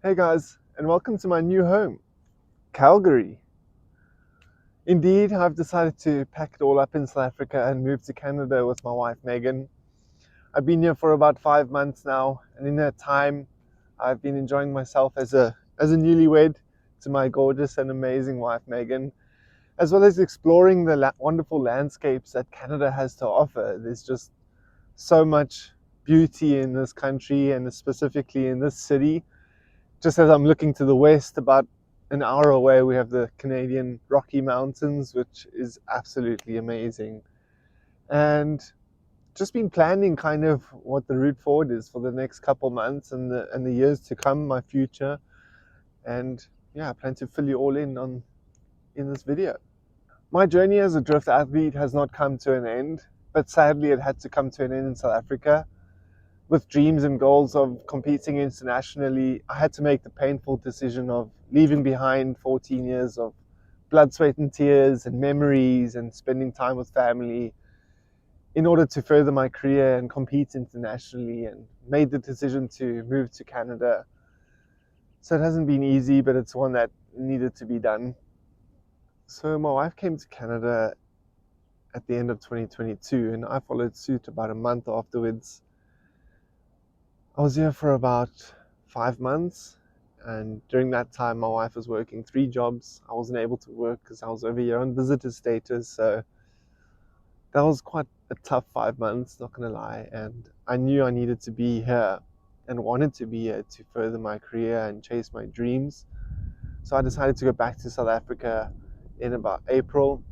Hey guys, and welcome to my new home, Calgary. Indeed, I've decided to pack it all up in South Africa and move to Canada with my wife Megan. I've been here for about 5 months now, and in that time, I've been enjoying myself as a newlywed to my gorgeous and amazing wife Megan, as well as exploring the wonderful landscapes that Canada has to offer. There's just so much beauty in this country, and specifically in this city. Just as I'm looking to the west, about an hour away, we have the Canadian Rocky Mountains, which is absolutely amazing. And just been planning kind of what the route forward is for the next couple months and the years to come, my future. And yeah, I plan to fill you all in this video. My journey as a drift athlete has not come to an end, but sadly it had to come to an end in South Africa. With dreams and goals of competing internationally, I had to make the painful decision of leaving behind 14 years of blood, sweat and tears and memories and spending time with family in order to further my career and compete internationally, and made the decision to move to Canada. So it hasn't been easy, but it's one that needed to be done. So my wife came to Canada at the end of 2022, and I followed suit about a month afterwards. I was here for about 5 months, and during that time my wife was working 3 jobs. I wasn't able to work because I was over here on visitor status, so that was quite a tough 5 months, not gonna lie. And I knew I needed to be here and wanted to be here to further my career and chase my dreams. So I decided to go back to South Africa in about April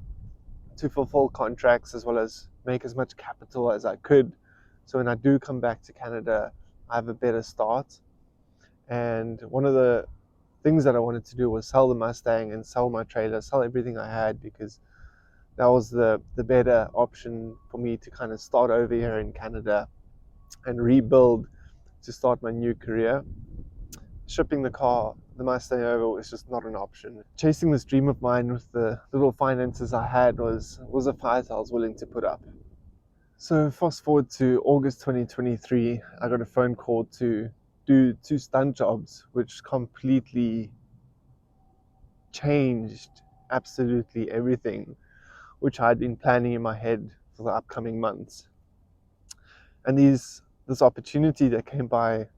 to fulfill contracts as well as make as much capital as I could, so when I do come back to Canada I have a better start. And one of the things that I wanted to do was sell the Mustang and sell my trailer, sell everything I had, because that was the better option for me to kind of start over here in Canada and rebuild to start my new career. Shipping the Mustang over was just not an option. Chasing this dream of mine with the little finances I had was a fight I was willing to put up. So fast forward to August 2023, I got a phone call to do 2 stunt jobs, which completely changed absolutely everything, which I had been planning in my head for the upcoming months. And this opportunity that came by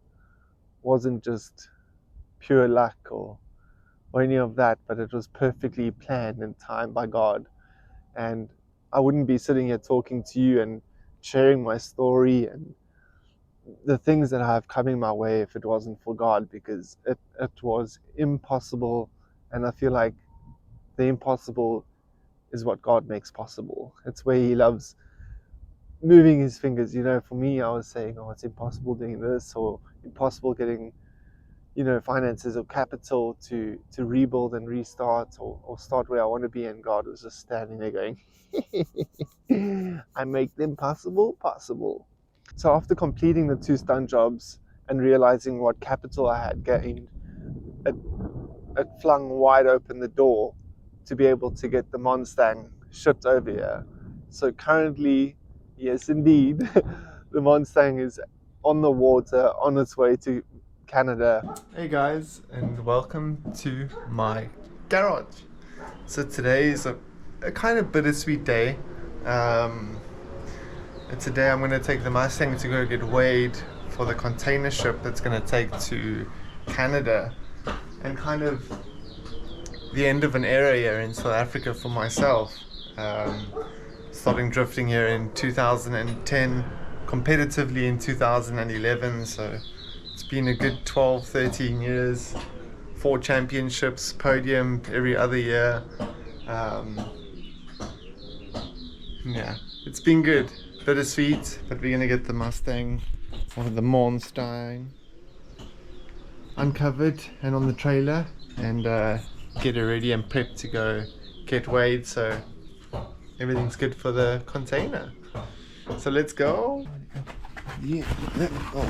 wasn't just pure luck or any of that, but it was perfectly planned and timed by God. And I wouldn't be sitting here talking to you and sharing my story and the things that I have coming my way if it wasn't for God, because it was impossible. And I feel like the impossible is what God makes possible. It's where He loves moving His fingers. For me, I was saying, oh, it's impossible doing this, or impossible getting finances or capital to rebuild and restart or start where I want to be. And God was just standing there going, I make them possible. So after completing the 2 stunt jobs and realizing what capital I had gained, it flung wide open the door to be able to get the Mustang shipped over here. So currently, yes indeed, the Mustang is on the water on its way to Canada. Hey guys, and welcome to my garage. So today is a kind of bittersweet day. Today I'm going to take the Mustang to go get weighed for the container ship that's going to take to Canada, and kind of the end of an era here in South Africa for myself. Starting drifting here in 2010, competitively in 2011, so it's been a good 12-13 years, 4 championships, podium every other year. Yeah, it's been good. Bittersweet, but we're gonna get the Mustang, or the Mustang, uncovered and on the trailer, and get it ready and prepped to go get weighed, so everything's good for the container. So let's go. Yeah, let's go.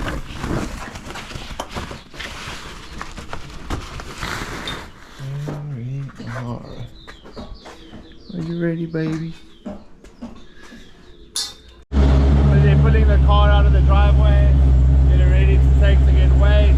Here we are. Are you ready, baby? They're pulling the car out of the driveway, getting ready to take to get weighed.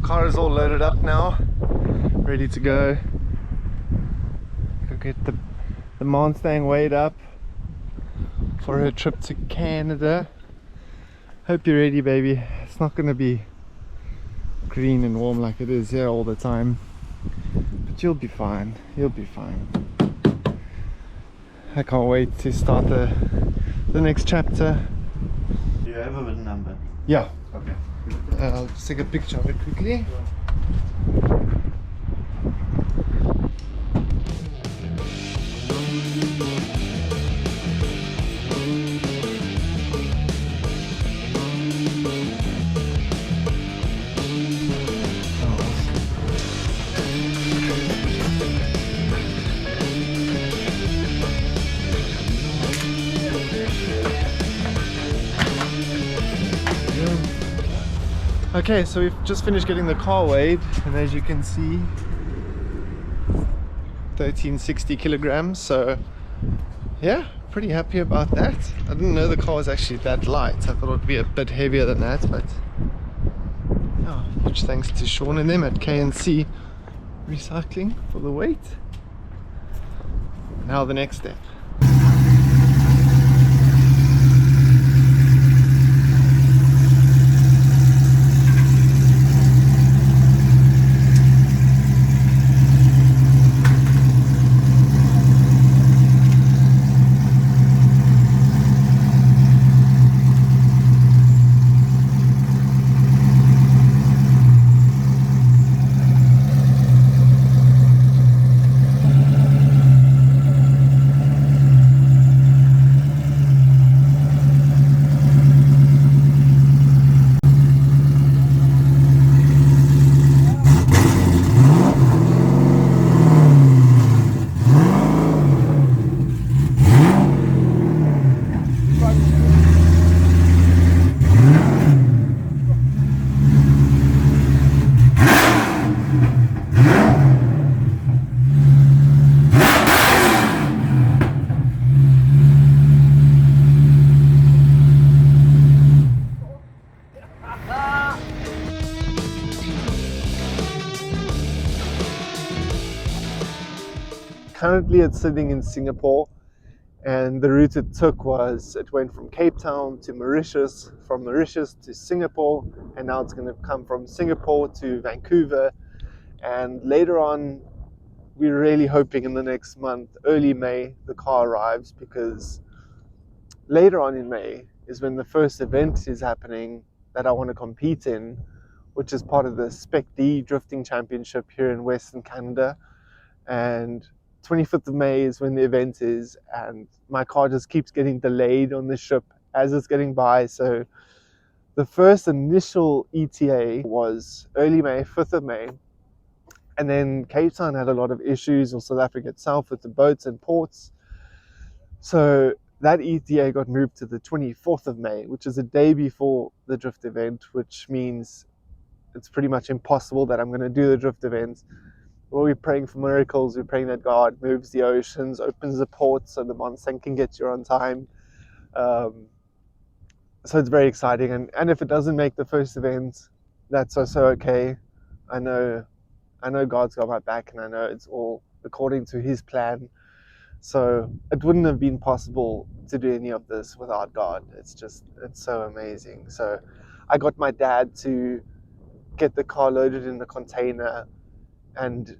car is all loaded up now, ready to go. Go get the Mustang weighed up for her trip to Canada. Hope you're ready, baby. It's not going to be green and warm like it is here all the time, but you'll be fine. You'll be fine. I can't wait to start the next chapter. Do you have a VIN number? Yeah. Okay. I'll just take a picture of it quickly. Okay, so we've just finished getting the car weighed, and as you can see, 1360 kilograms, so yeah, pretty happy about that. I didn't know the car was actually that light. I thought it would be a bit heavier than that, but oh, huge thanks to Sean and them at K&C Recycling for the weight. Now the next step. Currently it's sitting in Singapore, and the route it took was, it went from Cape Town to Mauritius, from Mauritius to Singapore, and now it's going to come from Singapore to Vancouver. And later on, we're really hoping in the next month, early May, the car arrives, because later on in May is when the first event is happening that I want to compete in, which is part of the spec-d drifting championship here in Western Canada. And 25th of May is when the event is, and my car just keeps getting delayed on the ship as it's getting by. So the first initial ETA was early May, 5th of May, and then Cape Town had a lot of issues, or South Africa itself, with the boats and ports. So that ETA got moved to the 24th of May, which is a day before the drift event, which means it's pretty much impossible that I'm going to do the drift event. Well, we're praying for miracles. We're praying that God moves the oceans, opens the ports, so the Mustang can get here on time. So it's very exciting. And if it doesn't make the first event, that's also okay. I know God's got my back, and I know it's all according to His plan. So it wouldn't have been possible to do any of this without God. It's so amazing. So I got my dad to get the car loaded in the container, and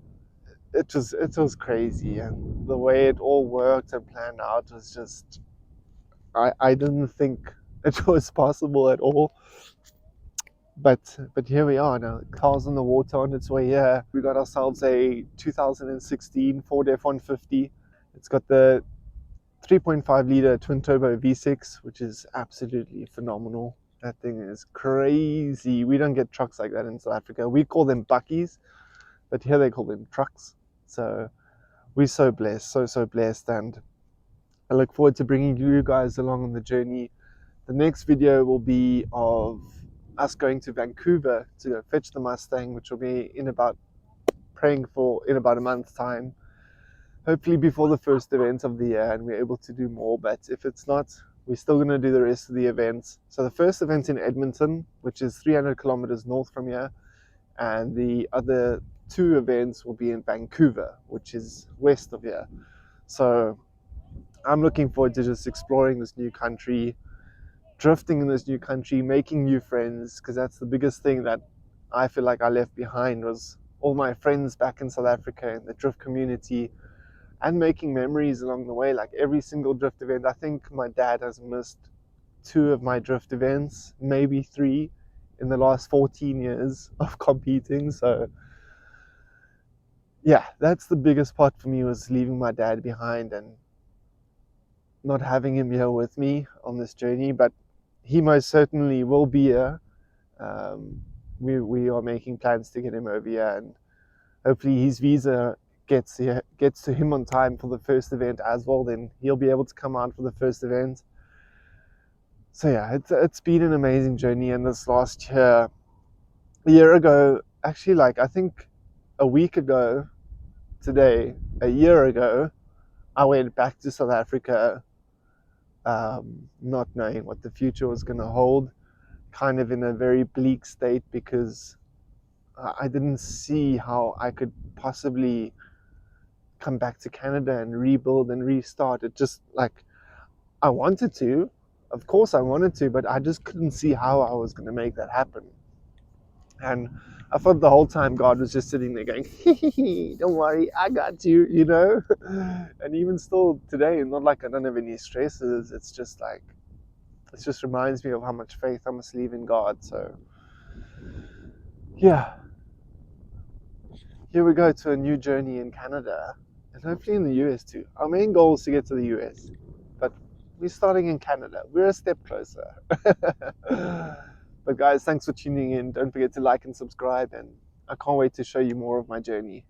it was crazy, and the way it all worked and planned out was just, I didn't think it was possible at all, but here we are now. Car's in the water, on its way here. We got ourselves a 2016 Ford F-150. It's got the 3.5 litre twin turbo V6, which is absolutely phenomenal. That thing is crazy. We don't get trucks like that in South Africa. We call them buckies, but here they call them trucks. So we're so blessed, so blessed, and I look forward to bringing you guys along on the journey. The next video will be of us going to Vancouver to go fetch the Mustang, which will be in about a month's time. Hopefully before the first event of the year, and we're able to do more, but if it's not, we're still going to do the rest of the events. So the first event in Edmonton, which is 300 kilometers north from here, and the other 2 events will be in Vancouver, which is west of here. So I'm looking forward to just exploring this new country, drifting in this new country, making new friends, because that's the biggest thing that I feel like I left behind was all my friends back in South Africa in the drift community, and making memories along the way. Like every single drift event, I think my dad has missed 2 of my drift events, maybe 3 in the last 14 years of competing. So yeah, that's the biggest part for me, was leaving my dad behind and not having him here with me on this journey. But he most certainly will be here. We are making plans to get him over here, and hopefully his visa gets to him on time for the first event as well. Then he'll be able to come out for the first event. So yeah, it's been an amazing journey. And this last year, a year ago, actually, like I think a week ago today, a year ago, I went back to South Africa, not knowing what the future was going to hold, kind of in a very bleak state, because I didn't see how I could possibly come back to Canada and rebuild and restart. It just, like, I wanted to, of course I wanted to, but I just couldn't see how I was going to make that happen. And I thought the whole time God was just sitting there going, don't worry, I got you, you know? And even still today, not like I don't have any stresses, it's just like, it just reminds me of how much faith I must leave in God. So yeah, here we go to a new journey in Canada, and hopefully in the US too. Our main goal is to get to the US, but we're starting in Canada. We're a step closer. But guys, thanks for tuning in. Don't forget to like and subscribe, and I can't wait to show you more of my journey.